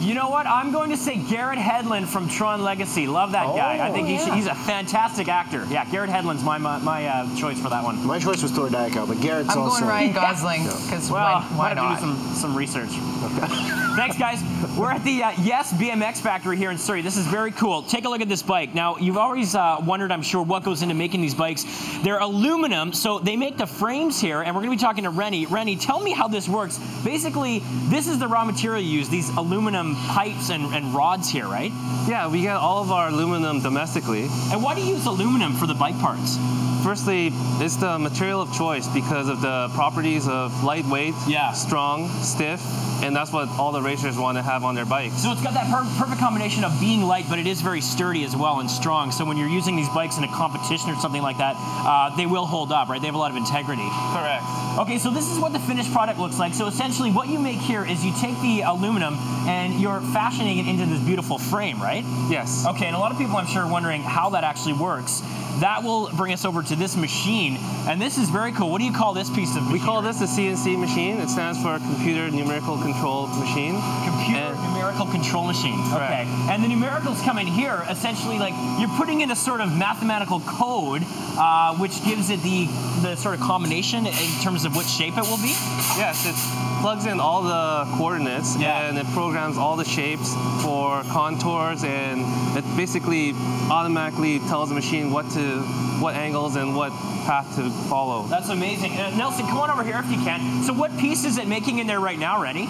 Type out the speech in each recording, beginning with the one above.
You know what? I'm going to say Garrett Hedlund from Tron Legacy. Love that guy. I think he's a fantastic actor. Yeah, Garrett Hedlund's my choice for that one. My choice was Thor Dykow, but Garrett's also... I'm going Ryan Gosling, because why not? Do some research. Okay. Thanks, guys. We're at the YESS BMX factory here in Surrey. This is very cool. Take a look at this bike. Now, you've always wondered, I'm sure, what goes into making these bikes. They're aluminum, so they make the frames here, and we're going to be talking to Rennie. Rennie, tell me how this works. Basically, this is the raw material you use, these aluminum pipes and rods here, right? Yeah, we get all of our aluminum domestically. And why do you use aluminum for the bike parts? Firstly, it's the material of choice because of the properties of lightweight, strong, stiff, and that's what all the racers want to have on their bikes. So it's got that perfect combination of being light, but it is very sturdy as well and strong. So when you're using these bikes in a competition or something like that, they will hold up, right? They have a lot of integrity. Correct. Okay, so this is what the finished product looks like. So essentially what you make here is you take the aluminum and you're fashioning it into this beautiful frame, right? Yes. Okay, and a lot of people I'm sure are wondering how that actually works. That will bring us over to this machine, and this is very cool. What do you call this piece of machinery? We call this a CNC machine. It stands for Computer Numerical Control Machine. Computer Numerical Control Machine. Okay. And the numericals come in here, essentially like you're putting in a sort of mathematical code, which gives it the sort of combination in terms of what shape it will be? Yes, it plugs in all the coordinates and it programs all the shapes for contours, and it basically automatically tells the machine what angles and what path to follow. That's amazing. Nelson, come on over here if you can. So what piece is it making in there right now, Rennie?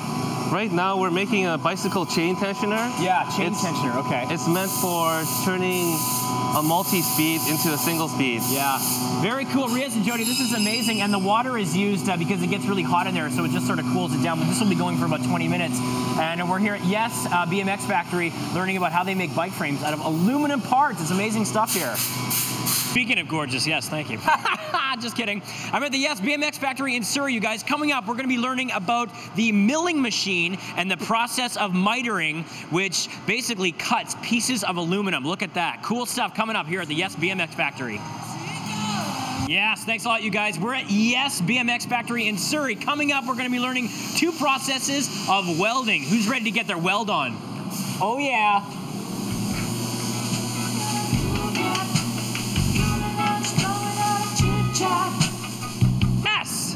Right now we're making a bicycle chain tensioner. Yeah, chain tensioner, okay. It's meant for turning a multi-speed into a single speed. Yeah, very cool. Riaz and Jody, this is amazing, and the water is used because it gets really hot in there, so it just sort of cools it down. But this will be going for about 20 minutes. And we're here at YESS BMX Factory learning about how they make bike frames out of aluminum parts. It's amazing stuff here. Speaking of gorgeous, yes, thank you. Just kidding. I'm at the YESS BMX Factory in Surrey, you guys. Coming up, we're going to be learning about the milling machine and the process of mitering, which basically cuts pieces of aluminum. Look at that. Cool stuff coming up here at the YESS BMX Factory. Yes, thanks a lot, you guys. We're at YESS BMX Factory in Surrey. Coming up, we're going to be learning 2 processes of welding. Who's ready to get their weld on? Oh, yeah.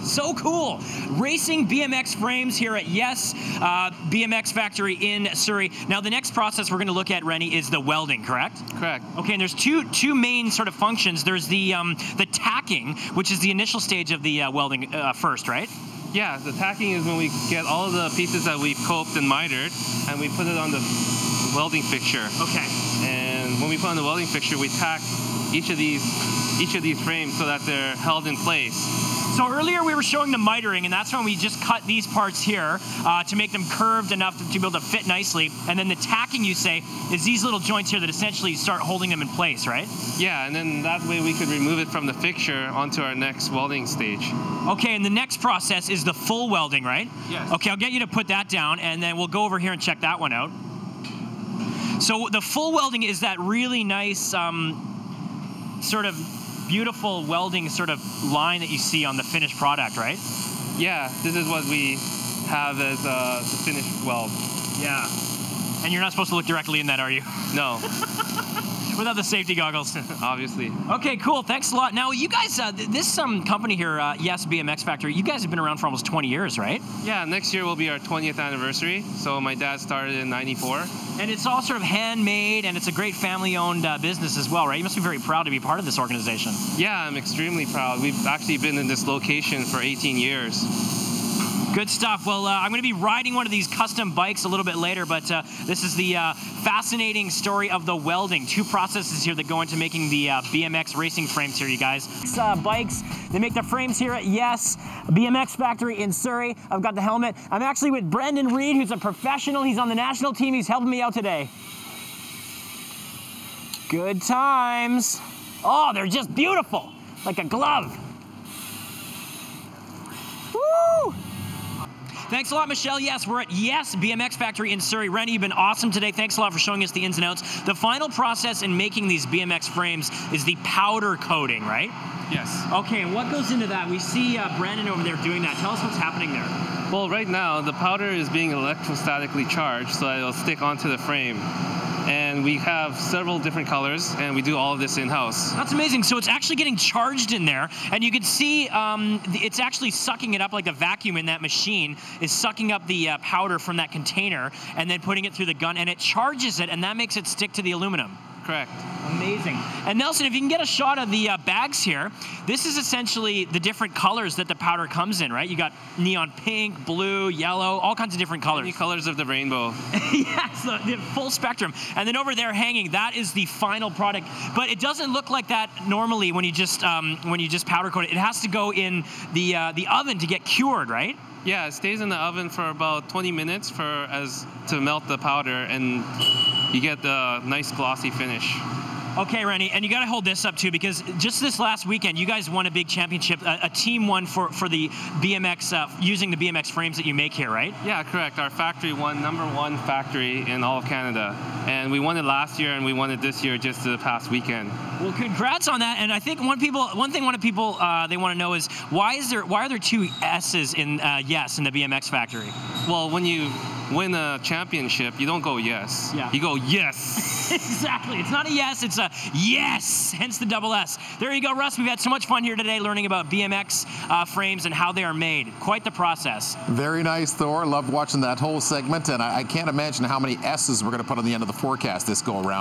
So cool. Racing BMX frames here at YESS BMX Factory in Surrey. Now, the next process we're going to look at, Rennie, is the welding, correct? Correct. Okay, and there's two main sort of functions. There's the tacking, which is the initial stage of the welding first, right? Yeah, the tacking is when we get all of the pieces that we've coped and mitered, and we put it on the welding fixture. Okay. And when we put on the welding fixture, we tack each of these frames so that they're held in place. So earlier we were showing the mitering, and that's when we just cut these parts here to make them curved enough to be able to fit nicely. And then the tacking, you say, is these little joints here that essentially start holding them in place, right? Yeah, and then that way we could remove it from the fixture onto our next welding stage. Okay, and the next process is the full welding, right? Yes. Okay, I'll get you to put that down, and then we'll go over here and check that one out. So the full welding is that really nice sort of beautiful welding sort of line that you see on the finished product, right? Yeah, this is what we have as the finished weld. Yeah. And you're not supposed to look directly in that, are you? No. Without the safety goggles. Obviously. Okay, cool. Thanks a lot. Now, you guys, this company here, YESS BMX Factory, you guys have been around for almost 20 years, right? Yeah, next year will be our 20th anniversary. So my dad started in '94. And it's all sort of handmade, and it's a great family-owned business as well, right? You must be very proud to be part of this organization. Yeah, I'm extremely proud. We've actually been in this location for 18 years. Good stuff. Well, I'm going to be riding one of these custom bikes a little bit later, but this is the fascinating story of the welding. 2 processes here that go into making the BMX racing frames here, you guys. Bikes, they make the frames here at YESS BMX Factory in Surrey. I've got the helmet. I'm actually with Brendan Reed, who's a professional. He's on the national team. He's helping me out today. Good times. Oh, they're just beautiful, like a glove. Woo! Thanks a lot, Michelle. Yes, we're at YESS BMX Factory in Surrey. Rennie, you've been awesome today. Thanks a lot for showing us the ins and outs. The final process in making these BMX frames is the powder coating, right? Yes. Okay, and what goes into that? We see Brandon over there doing that. Tell us what's happening there. Well, right now, the powder is being electrostatically charged, so it'll stick onto the frame. And we have several different colors, and we do all of this in-house. That's amazing. So it's actually getting charged in there, and you can see it's actually sucking it up like a vacuum in that machine is sucking up the powder from that container and then putting it through the gun, and it charges it, and that makes it stick to the aluminum. Correct. Amazing. And Nelson, if you can get a shot of the bags here, this is essentially the different colors that the powder comes in, right? You got neon pink, blue, yellow, all kinds of different colors. Many colors of the rainbow. Yes, the full spectrum. And then over there hanging, that is the final product. But it doesn't look like that normally when you just powder coat it. It has to go in the oven to get cured, right? Yeah, it stays in the oven for about 20 minutes to melt the powder, and you get the nice glossy finish. Okay, Rennie, and you got to hold this up too, because just this last weekend, you guys won a big championship. A team won for the BMX, using the BMX frames that you make here, right? Yeah, correct. Our factory won #1 factory in all of Canada, and we won it last year, and we won it this year just the past weekend. Well, congrats on that. And I think one thing they want to know is why are there two S's in YESS in the BMX factory? Well, when you win a championship, you don't go yes. Yeah. You go yes. Exactly. It's not a yes, it's a yes, hence the double S. There you go, Russ. We've had so much fun here today learning about BMX frames and how they are made. Quite the process. Very nice, Thor. Loved watching that whole segment, and I can't imagine how many S's we're going to put on the end of the forecast this go around.